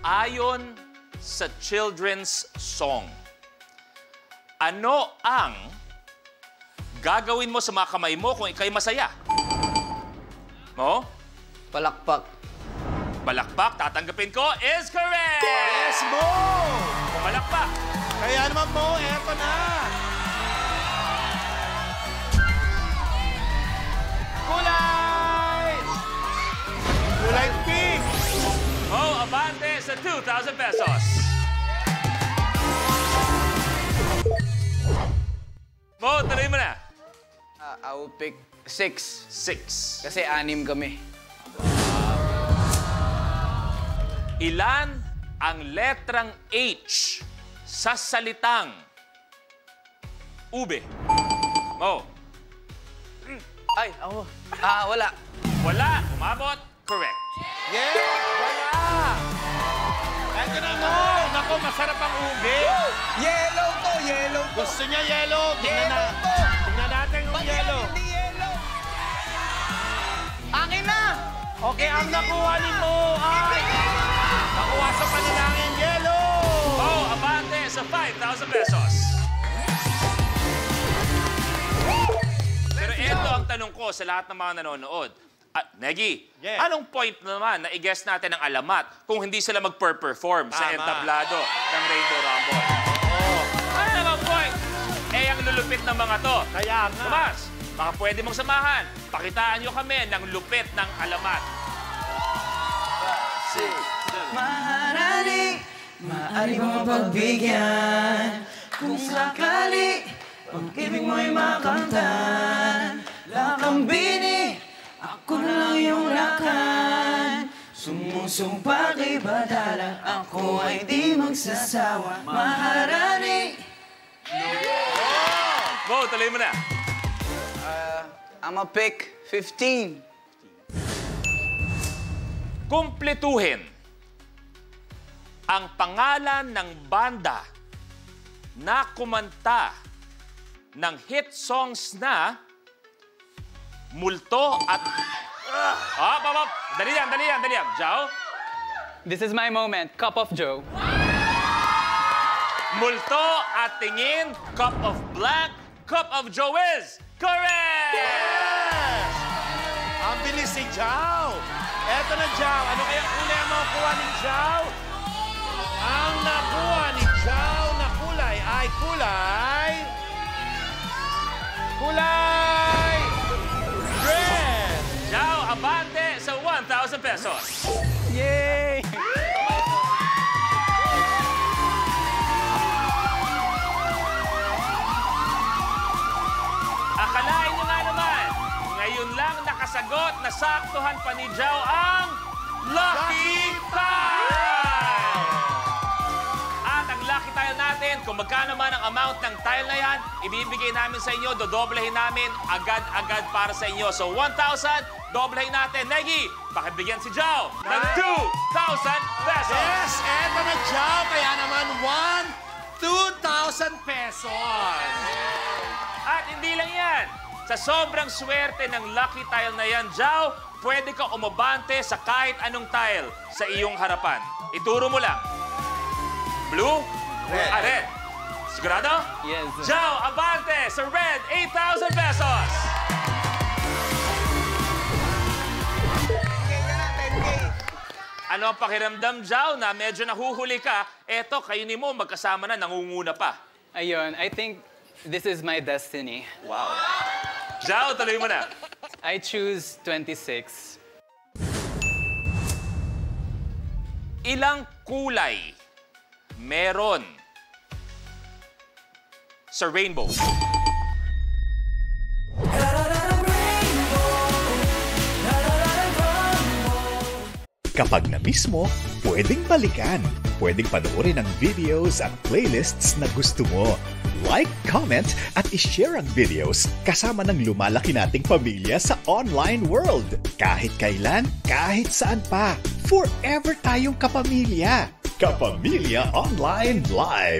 ayon sa children's song. Ano ang gagawin mo sa mga kamay mo kung ikaw'y masaya? Mo? Palakpak. Palakpak, tatanggapin ko, is correct! Yes, Mo! Pumalakpak. Kaya naman, Mo, eto na. Kulay! Kulay pink! Mo, abante sa 2,000 pesos. Mo, tuloy mo na. I will pick 6. 6. Kasi 6 kami. Ilan ang letrang H sa salitang ube? Mo. Ay, ako. Wala. Wala. Umabot. Correct. Yeah! Wala! Eto na, Mo! Naku, masarap ang ube. Yellow to, yellow to. Gusto niya yellow. Yellow to. Tingnan natin yung yellow. Hindi yellow. Akin na! Okay, ang nakuha ni Mo ay... Nakuha sa panalangin yellow! Mo, abante sa 5,000 pesos. Pero ito ang tanong ko sa lahat ng mga nanonood. Negi, Yes. anong point naman na i-guess natin ang alamat kung hindi sila mag-perform sa Tama. entablado ng Rainbow Rumble? Ano namang point? Ang lulupit ng mga to. Kaya nga. Tomas, baka pwede mong samahan. Pakitaan nyo kami ng lupit ng alamat. Maaari mo mapagbigyan kung sakali pag-ibig mo'y makamtan. Lakambini, ako na lang yung lakan. Sumusumpa kay badala, ako ay di magsasawa. Maharani. Mo, tuloy mo na. I'ma pick 15. Kumpletuhin ang pangalan ng banda na kumanta ng hit songs na Multo at... Dali yan. Jao? This is my moment. Cup of Joe. Multo at tingin, cup of black, cup of Joe is correct! Yes! Ang bilis si Jao. Eto na, Jao. Ano kaya kulay ang makukuha ni Jao? Ang nakuha ni Jao na kulay ay kulay... Kulay... Red! Jao, abante sa 1,000 pesos. Yay! Akalain nyo nga naman, ngayon lang nakasagot na saktuhan pa ni Jao ang Lucky Tile! At ang Lucky Tile natin, kung magkano man ang amount ng tile na yan, ibibigay namin sa inyo, dodoblehin namin agad-agad para sa inyo. So 1,000, doblehin natin. Negi, pakibigyan si Jao ng 2,000 pesos! Yes! Eto na, Jao. Kaya naman 2,000 pesos. At hindi lang yan. Sa sobrang swerte ng Lucky Tile na yan, Jao, pwede ka umabante sa kahit anong tile sa iyong harapan. Ituro mo lang. Blue? Red. Red. Sigurado? Yes. Jao, abante sa red, 8,000 pesos! Ano ang pakiramdam, Jao, na medyo nahuhuli ka? Eto, kayo ni mo, magkasama na, nangunguna pa. Ayun, I think this is my destiny. Wow. Jao, tuloy mo na. I choose 26. Ilang kulay meron sa rainbow? Kapag na-miss mo, pwedeng balikan. Pwedeng panoorin ang videos at playlists na gusto mo. Like, comment, at ishare ang videos kasama ng lumalaki nating pamilya sa online world. Kahit kailan, kahit saan pa. Forever tayong kapamilya. Kapamilya Online Live.